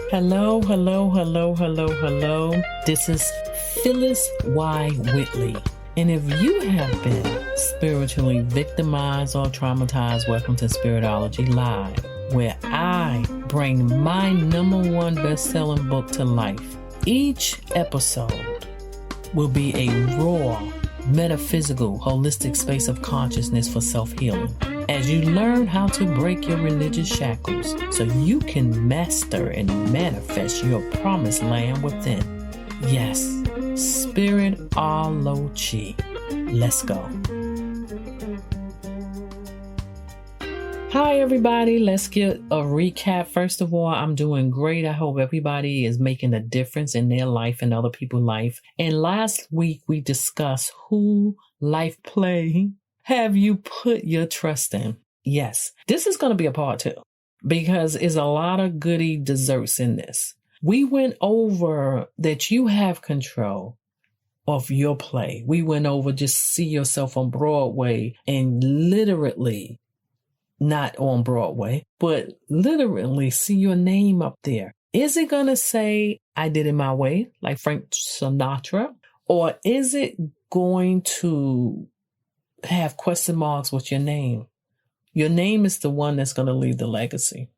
Hello, hello, hello, hello, hello. This is Phyllis Y. Whitley. And if you have been spiritually victimized or traumatized, welcome to Spiritology Live, where I bring my #1 best-selling book to life. Each episode will be a raw, metaphysical, holistic space of consciousness for self-healing. As you learn how to break your religious shackles so you can master and manifest your promised land within. Yes, Spiritology. Let's go. Hi, everybody. Let's get a recap. First of all, I'm doing great. I hope everybody is making a difference in their life and other people's life. And last week, we discussed who life play have you put your trust in. Yes, this is going to be a part 2 because there's a lot of goody desserts in this. We went over that you have control of your play. We went over just see yourself on Broadway and literally, not on Broadway, but literally see your name up there. Is it going to say, I did it my way, like Frank Sinatra? Or is it going to have question marks with your name? Your name is the one that's going to leave the legacy.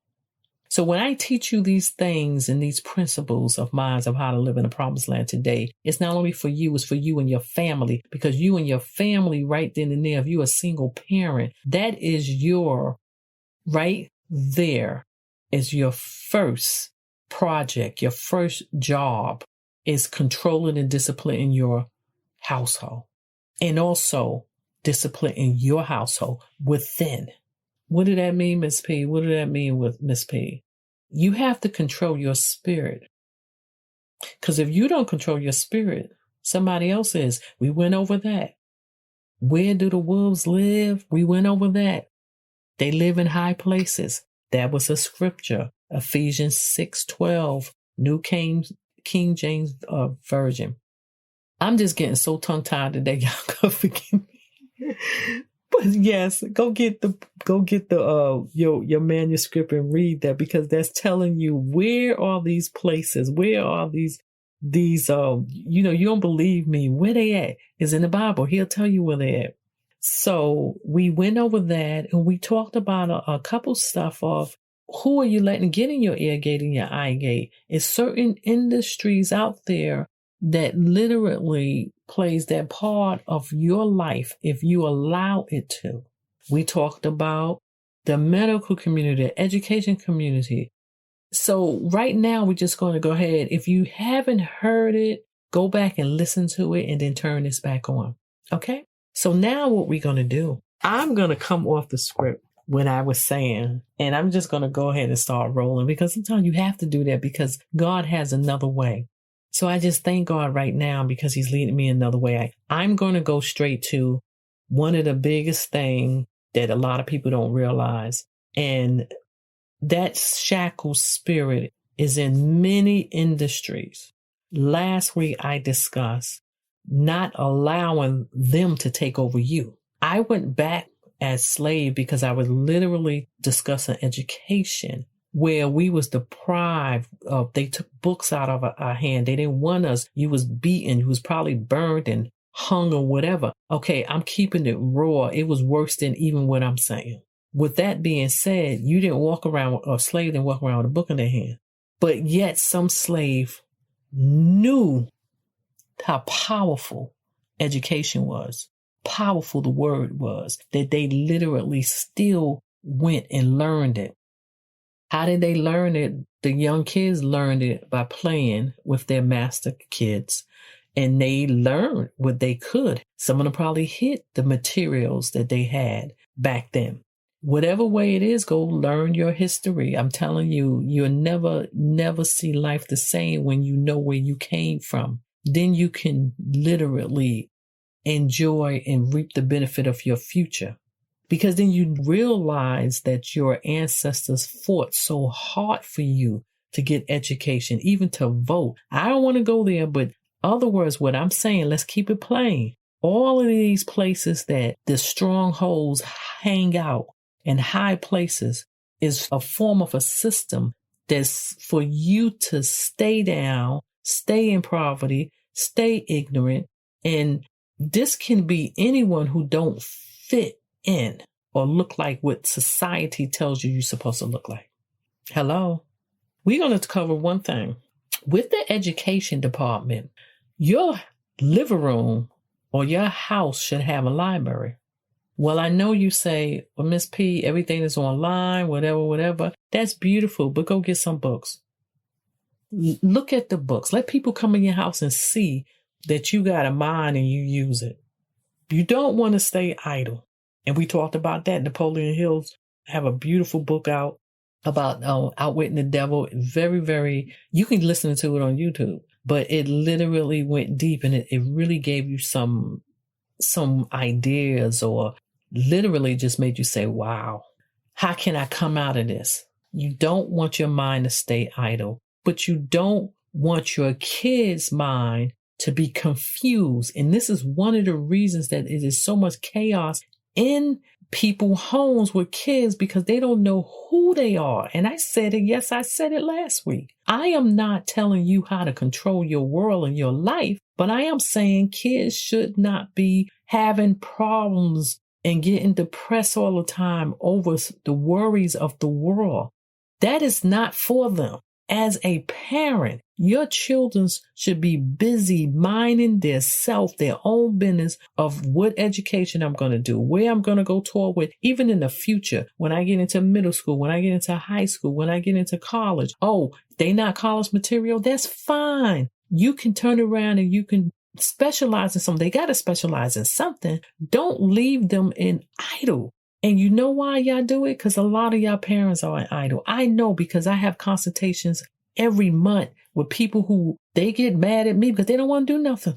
So when I teach you these things and these principles of mine of how to live in the promised land today, it's not only for you, it's for you and your family, because you and your family right then and there, if you're a single parent, that is your, right there is your first project, your first job is controlling and disciplining your household. And also discipline in your household within. What did that mean, Miss P? What did that mean with Miss P? You have to control your spirit. Because if you don't control your spirit, somebody else is. We went over that. Where do the wolves live? We went over that. They live in high places. That was a scripture. Ephesians 6:12, New King James Version. I'm just getting so tongue-tied today. Y'all go forgive me. But yes, go get your manuscript and read that, because that's telling you where are these places, where are these you don't believe me, where they at is in the Bible. He'll tell you where they at. So we went over that and we talked about a couple stuff of who are you letting get in your ear gate and your eye gate. It's certain industries out there that literally plays that part of your life if you allow it to. We talked about the medical community, the education community. So right now, we're just going to go ahead. If you haven't heard it, go back and listen to it and then turn this back on. Okay? So now what we're going to do, I'm going to come off the script when I was saying, and I'm just going to go ahead and start rolling, because sometimes you have to do that because God has another way. So I just thank God right now because he's leading me another way. I'm going to go straight to one of the biggest things that a lot of people don't realize. And that shackle spirit is in many industries. Last week, I discussed not allowing them to take over you. I went back as slave because I was literally discussing education, where we was deprived of, they took books out of our hand. They didn't want us. You was beaten. You was probably burned and hung or whatever. Okay, I'm keeping it raw. It was worse than even what I'm saying. With that being said, you didn't walk around, or slave didn't walk around with a book in their hand. But yet some slave knew how powerful education was, powerful the word was, that they literally still went and learned it. How did they learn it? The young kids learned it by playing with their master kids, and they learned what they could. Some of them probably hid the materials that they had back then. Whatever way it is, go learn your history. I'm telling you, you'll never see life the same when you know where you came from. Then you can literally enjoy and reap the benefit of your future. Because then you realize that your ancestors fought so hard for you to get education, even to vote. I don't want to go there, but other words, what I'm saying, let's keep it plain. All of these places that the strongholds hang out in high places is a form of a system that's for you to stay down, stay in poverty, stay ignorant. And this can be anyone who don't fit in or look like what society tells you you're supposed to look like. Hello? We're going to cover one thing. With the education department, your living room or your house should have a library. Well, I know you say, well, Miss P, everything is online, whatever. That's beautiful, but go get some books. Look at the books. Let people come in your house and see that you got a mind and you use it. You don't want to stay idle. And we talked about that. Napoleon Hill's have a beautiful book out about outwitting the devil. Very, very, you can listen to it on YouTube, but it literally went deep and it really gave you some ideas, or literally just made you say, wow, how can I come out of this? You don't want your mind to stay idle, but you don't want your kid's mind to be confused. And this is one of the reasons that it is so much chaos in people's homes with kids, because they don't know who they are. And I said it, yes, I said it last week. I am not telling you how to control your world and your life, but I am saying kids should not be having problems and getting depressed all the time over the worries of the world. That is not for them. As a parent, your children should be busy minding their self, their own business of what education I'm going to do, where I'm going to go tour with, even in the future, when I get into middle school, when I get into high school, when I get into college. Oh, they not college material? That's fine. You can turn around and you can specialize in something. They got to specialize in something. Don't leave them in idle. And you know why y'all do it? Because a lot of y'all parents are idle. I know, because I have consultations every month with people who they get mad at me because they don't want to do nothing.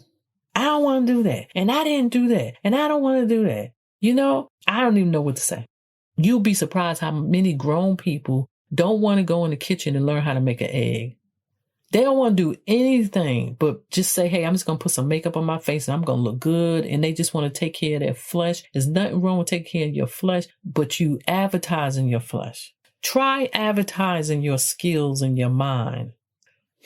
I don't want to do that. And I didn't do that. And I don't want to do that. You know, I don't even know what to say. You'll be surprised how many grown people don't want to go in the kitchen and learn how to make an egg. They don't want to do anything but just say, hey, I'm just going to put some makeup on my face and I'm going to look good. And they just want to take care of their flesh. There's nothing wrong with taking care of your flesh, but you advertising your flesh. Try advertising your skills and your mind.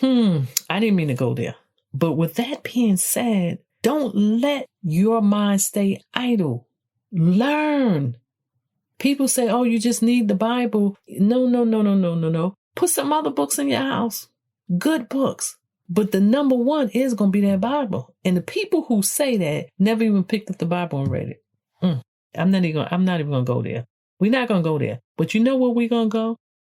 I didn't mean to go there. But with that being said, don't let your mind stay idle. Learn. People say, oh, you just need the Bible. No. Put some other books in your house. Good books. But the number one is going to be that Bible. And the people who say that never even picked up the Bible and read it. I'm not even going to go there. We're not going to go there. But you know where we're going to go?